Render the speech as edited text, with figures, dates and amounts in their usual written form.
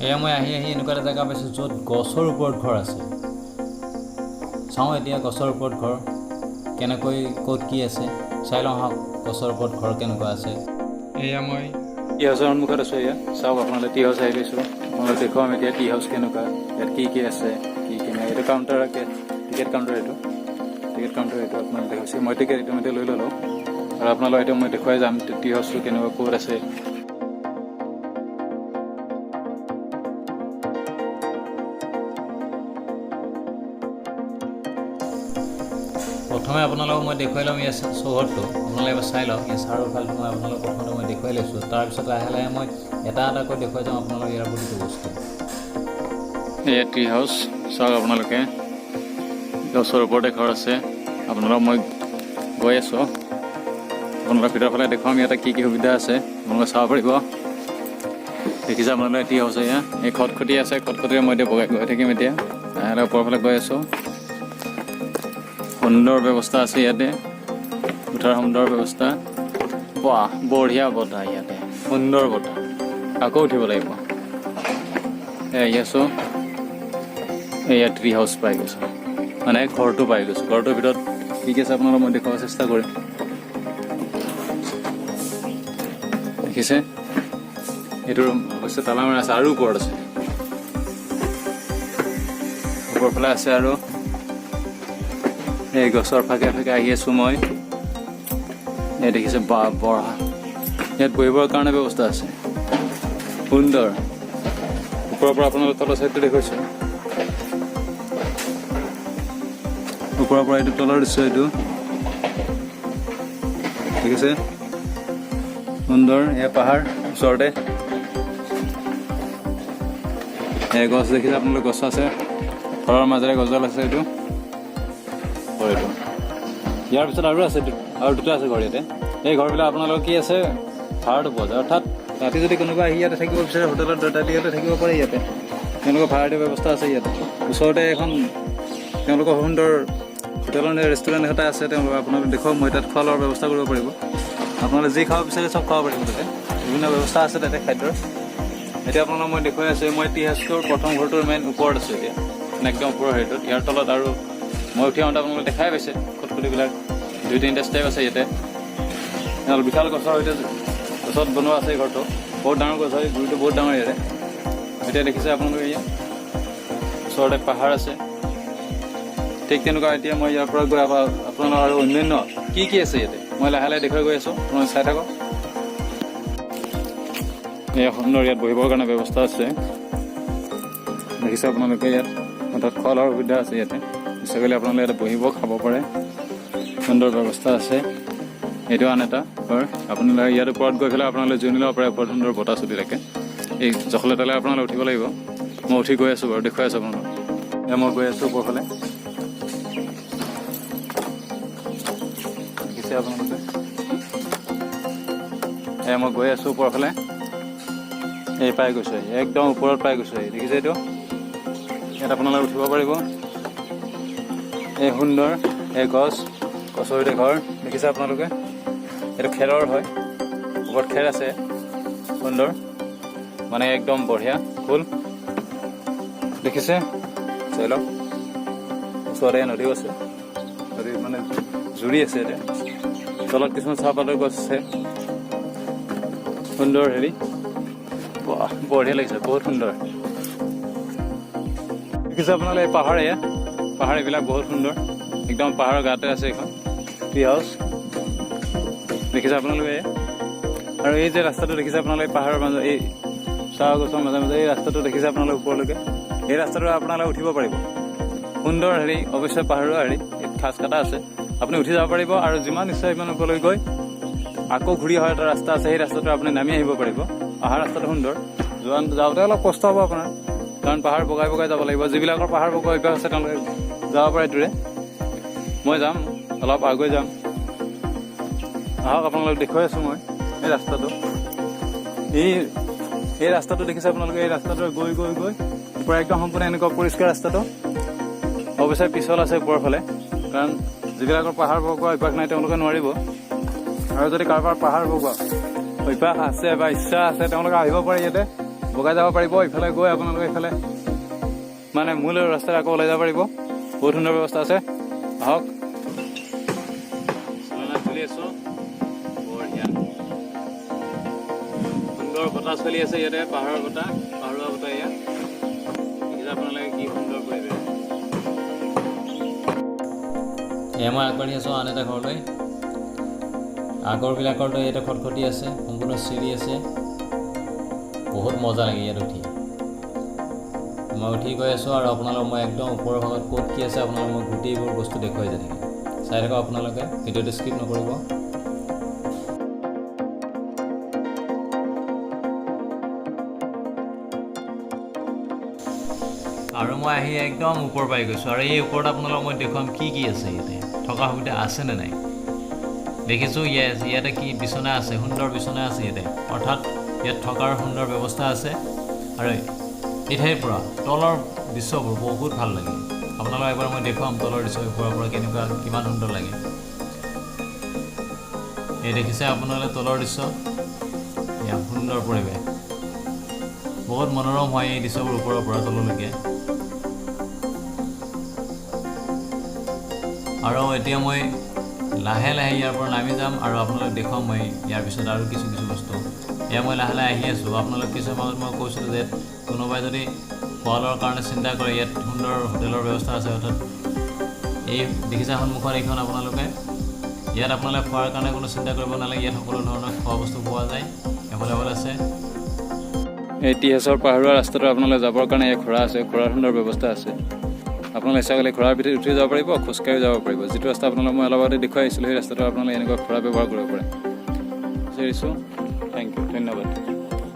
এয়া মই আহি এনেকুৱা এটা জেগা পাইছোঁ য'ত গছৰ ওপৰত ঘৰ আছে। চাওঁ এতিয়া গছৰ ওপৰত ঘৰ কেনেকৈ ক'ত কি আছে চাই লওঁ আহক। গছৰ ওপৰত ঘৰ কেনেকুৱা আছে। এয়া মই টি হাউচৰ সন্মুখত আছোঁ। এয়া চাওক আপোনালোকে টি হাউচ আহি লৈছোঁ। আপোনালোকে দেখুৱাম এতিয়া টি হাউচ কেনেকুৱা, ইয়াত কি আছে কি নাই। এইটো কাউণ্টাৰ টিকেট কাউণ্টাৰ, এইটো টিকেট কাউণ্টাৰ এইটো আপোনালোকে দেখাইছে। মই টিকেট ইতিমধ্যে লৈ ল'লোঁ আৰু আপোনালোকক এতিয়া মই দেখুৱাই যাম টি হাউচটো কেনেকুৱা ক'ত আছে। প্ৰথমে আপোনালোকক মই দেখুৱাই ল'ম ইয়াৰ চৌহদটো। আপোনালোকে এবাৰ চাই লওক। এই চাৰিওফালটো মই আপোনালোকক প্ৰথমতে মই দেখুৱাই লৈছোঁ। তাৰপিছত লাহে লাহে মই এটা এটাকৈ দেখুৱাই যাম আপোনালোক ইয়াৰ প্ৰতিটো বস্তু। এয়া ট্ৰি হাউচ চাওক আপোনালোকে, গছৰ ওপৰতে ঘৰ আছে। আপোনালোকক মই গৈ আছোঁ, আপোনালোকৰ ভিতৰৰ ফালে দেখুৱাম ইয়াতে কি সুবিধা আছে আপোনালোকে চাব পাৰিব। দেখিছে আপোনালোকে ট্ৰি হাউচ এয়া এই খটখটি আছে, খটখটিৰে মই এতিয়া বগাই গৈ থাকিম। এতিয়া লাহে লাহে ওপৰৰ ফালে গৈ আছোঁ। সুন্দৰ ব্যৱস্থা আছে ইয়াতে, উঠাৰ সুন্দৰ ব্যৱস্থা। বাহ, বঢ়িয়া বতাহ ইয়াতে, সুন্দৰ বতাহ। আকৌ উঠিব লাগিব। আহি আছোঁ, এয়া ট্ৰি হাউচ পাই গৈছোঁ, মানে ঘৰটো পাই গৈছোঁ। ঘৰটোৰ ভিতৰত কি আছে আপোনালোকক মই দেখুৱাব চেষ্টা কৰিম। দেখিছে এইটোৰ অৱশ্যে তালা মাৰা আছে আৰু ওপৰত আছে, ওপৰ ফালে আছে। আৰু এই গছৰ ফাকে ফাকে আহি আছোঁ মই। এই দেখিছে বঢ়া, ইয়াত বহিবৰ কাৰণে ব্যৱস্থা আছে, সুন্দৰ। ওপৰৰ পৰা আপোনালোকৰ তলৰ চাইডটো দেখুৱাইছোঁ, ওপৰৰ পৰা এইটো তলৰ দৃশ্য। এইটো দেখিছে সুন্দৰ। এয়া পাহাৰ ওচৰতে, এই গছ দেখিছে আপোনালোকে, গছ আছে ঘৰৰ মাজেৰে, গছডাল আছে। এইটো এইটো ইয়াৰ পিছত আৰু আছে, আৰু দুটা আছে ঘৰ ইয়াতে। এই ঘৰবিলাক আপোনালোকৰ কি আছে, ভাড়াটো পোৱা যায়। অৰ্থাৎ ৰাতি যদি কোনোবা আহি ইয়াতে থাকিব বিচাৰে, হোটেলত ৰাতি ইয়াতে থাকিব পাৰে। ইয়াতে তেওঁলোকৰ ভাড়া দিয়া ব্যৱস্থা আছে। ইয়াতে ওচৰতে এখন তেওঁলোকৰ সুন্দৰ হোটেলৰ ৰেষ্টুৰেণ্ট এটা আছে। তেওঁলোকে আপোনালোকে দেখুৱাওক, মই তাত খোৱা লোৱাৰ ব্যৱস্থা কৰিব পাৰিব। আপোনালোকে যি খাব বিচাৰে চব খাব পাৰিব। তাতে বিভিন্ন ব্যৱস্থা আছে তাতে খাদ্যৰ। এতিয়া আপোনালোকক মই দেখুৱাই আছোঁ, মই টি হাউচটোৰ প্ৰথম ঘৰটোৰ মেইন ওপৰত আছোঁ এতিয়া, একদম ওপৰৰ হেৰিটোত। ইয়াৰ তলত আৰু মই উঠি আহোঁতে আপোনালোকে দেখাই পাইছে খটখটিবিলাক, 2-3টা ষ্টেপ আছে ইয়াতে। বিশাল গছৰ সৈতে গছত বনোৱা আছে এই ঘৰটো, বহুত ডাঙৰ গছ হয়, গুৰিটো বহুত ডাঙৰ ইয়াতে। এতিয়া দেখিছে আপোনালোকে ইয়াত ওচৰতে পাহাৰ আছে। ঠিক তেনেকুৱা এতিয়া মই ইয়াৰ পৰা গৈ আপোনালোকৰ আৰু অন্যান্য কি আছে ইয়াতে মই লাহে লাহে দেখুৱাই গৈ আছোঁ, আপোনালোকে চাই থাকক। এয়া সুন্দৰ, ইয়াত বহিবৰ কাৰণে ব্যৱস্থা আছে। দেখিছে আপোনালোকে ইয়াত অৰ্থাৎ খোৱা লোৱাৰ সুবিধা আছে ইয়াতে। ইচ্ছা কৰিলে আপোনালোকে ইয়াতে বহিব, খাব পাৰে, সুন্দৰ ব্যৱস্থা আছে। এইটো আন এটা ঘৰ। আপোনালোকে ইয়াত ওপৰত গৈ পেলাই আপোনালোকে জুই ল'ব পাৰে। ওপৰত সুন্দৰ বতাহ চলি থাকে। এই জখলে তালে আপোনালোকে উঠিব লাগিব। মই উঠি গৈ আছোঁ বাৰু, দেখুৱাই আছোঁ আপোনালোকক। এয়া মই গৈ আছোঁ ওপৰ ফালে, দেখিছে আপোনালোকে। এয়া মই গৈ আছোঁ ওপৰ ফালে, এই পাই গৈছোঁ, একদম ওপৰত পাই গৈছোঁ। দেখিছে এইটো, ইয়াত আপোনালোকে উঠিব পাৰিব। এই সুন্দৰ এই গছৰ সৈতে ঘৰ, দেখিছে আপোনালোকে। এইটো খেৰৰ হয়, ওপৰত খেৰ আছে, সুন্দৰ, মানে একদম বঢ়িয়া ফুল। দেখিছে, চাই লওক। ওচৰতে নদীও আছে, নদী মানে জুৰি আছে ইয়াতে। তলত কিছুমান চাহপাতৰ গছ আছে, সুন্দৰ হেৰি, বঢ়িয়া লাগিছে, বহুত সুন্দৰ। দেখিছে আপোনালোকে এই পাহাৰ, পাহাৰ এইবিলাক বহুত সুন্দৰ, একদম পাহাৰৰ গাতে আছে এইখন ট্ৰি হাউচ। দেখিছে আপোনালোকে। আৰু এই যে ৰাস্তাটো দেখিছে আপোনালোকে, পাহাৰৰ মাজত এই চাহ গছৰ মাজে মাজে এই ৰাস্তাটো দেখিছে আপোনালোকে ওপৰলৈকে। এই ৰাস্তাটো আপোনালোকে উঠিব পাৰিব, সুন্দৰ হেৰি। অৱশ্যে পাহাৰৰ হেৰি খাজ কাটা আছে, আপুনি উঠি যাব পাৰিব। আৰু যিমান ইচ্ছা সিমান ওপৰলৈ গৈ আকৌ ঘূৰি অহা এটা ৰাস্তা আছে, সেই ৰাস্তাটো আপুনি নামি আহিব পাৰিব। অহা ৰাস্তাটো সুন্দৰ, যাওঁতে অলপ কষ্ট হ'ব আপোনাৰ, কাৰণ পাহাৰ বগাই বগাই যাব লাগিব। যিবিলাকৰ পাহাৰ বগাই অভ্যাস আছে তেওঁলোকে যাব পাৰে দূৰে। মই যাম, অলপ আগুৱাই যাম, আহক আপোনালোকক দেখুৱাই আছোঁ মই এই ৰাস্তাটো। এই ৰাস্তাটো দেখিছে আপোনালোকে, এই ৰাস্তাটো গৈ গৈ গৈ ওপৰ একদম সম্পূৰ্ণ এনেকুৱা পৰিষ্কাৰ ৰাস্তাটো। অৱশ্যে পিছল আছে ওপৰৰ ফালে, কাৰণ যিবিলাকৰ পাহাৰ বগোৱা অভ্যাস নাই তেওঁলোকে নোৱাৰিব। আৰু যদি কাৰোবাৰ পাহাৰ বগোৱা অভ্যাস আছে বা ইচ্ছা আছে, তেওঁলোকে আহিব পাৰে ইয়াতে। বগাই যাব পাৰিব ইফালে গৈ আপোনালোকে ইফালে মানে মূল ৰাস্তাৰে আকৌ ওলাই যাব পাৰিব বহুত সুন্দৰ ব্যৱস্থা আছে আহক চলি আছোঁ বঢ়িয়া সুন্দৰ বতাহ চলি আছে ইয়াতে পাহাৰৰ বতাহ পাহাৰুৱা বতাহ ইয়াত দেখিছে আপোনালোকে কি সুন্দৰ পৰিৱেশ এয়া মই আগবাঢ়ি আছোঁ আন এটা ঘৰলৈ আগৰবিলাকৰতো ইয়াতে খটখটি আছে সম্পূৰ্ণ চিৰি আছে বহুত মজা লাগে ইয়াত উঠি মই উঠি গৈ আছোঁ আৰু আপোনালোকক মই একদম ওপৰৰ ভাগত ক'ত কি আছে আপোনালোকক মই গোটেইবোৰ বস্তু দেখুৱাই যাই থাকিম চাই থাকক আপোনালোকে ভিডিঅ'টো স্কিপ নকৰিব আৰু মই আহি একদম ওপৰ পাই গৈছোঁ আৰু এই ওপৰত আপোনালোকক মই দেখুৱাম কি কি আছে ইয়াতে থকা সুবিধা আছেনে নাই দেখিছোঁ ইয়াতে কি বিচনা আছে সুন্দৰ বিচনা আছে ইয়াতে অৰ্থাৎ ইয়াত থকাৰ সুন্দৰ ব্যৱস্থা আছে আৰু এই ঠাইৰ পৰা তলৰ দৃশ্যবোৰ বহুত ভাল লাগে আপোনালোকক এবাৰ মই দেখুৱাম তলৰ দৃশ্য ওপৰৰ পৰা কেনেকুৱা কিমান সুন্দৰ লাগে এই দেখিছে আপোনালোকে তলৰ দৃশ্য ইয়াত সুন্দৰ পৰিৱেশ বহুত মনোৰম হয় এই দৃশ্যবোৰ ওপৰৰ পৰা তললৈকে আৰু এতিয়া মই লাহে লাহে ইয়াৰ পৰা নামি যাম আৰু আপোনালোক দেখুৱাম মই ইয়াৰ পিছত আৰু কিছু বস্তু এয়া মই লাহে লাহে আহি আছোঁ আপোনালোক কিছুমানত মই কৈছিলোঁ যে কোনোবাই যদি খোৱা লোৱাৰ কাৰণে চিন্তা কৰে ইয়াত সুন্দৰ হোটেলৰ ব্যৱস্থা আছে অৰ্থাৎ এই দেখিছে সন্মুখত এইখন আপোনালোকে ইয়াত আপোনালোকে খোৱাৰ কাৰণে কোনো চিন্তা কৰিব নালাগে ইয়াত সকলো ধৰণৰ খোৱা বস্তু পোৱা যায় এভেইলেবল আছে এই ইতিহাসৰ পাহাৰুৱা ৰাস্তাটো আপোনালোকে যাবৰ কাৰণে এই ঘোঁৰা আছে ঘোঁৰাৰ সুন্দৰ ব্যৱস্থা আছে আপোনালোকে ইচ্ছা কৰিলে ঘোঁৰাৰ ভিতৰত উঠি যাব পাৰিব খোজকাঢ়ি যাব পাৰিব যিটো ৰাস্তা আপোনালোকক মই অলপ আগতে দেখুৱাই আহিছিলোঁ সেই ৰাস্তাটো আপোনালোকে এনেকুৱা ঘোঁৰা ব্যৱহাৰ কৰিব পাৰে বিচাৰিছোঁ থেংক ইউ ধন্যবাদ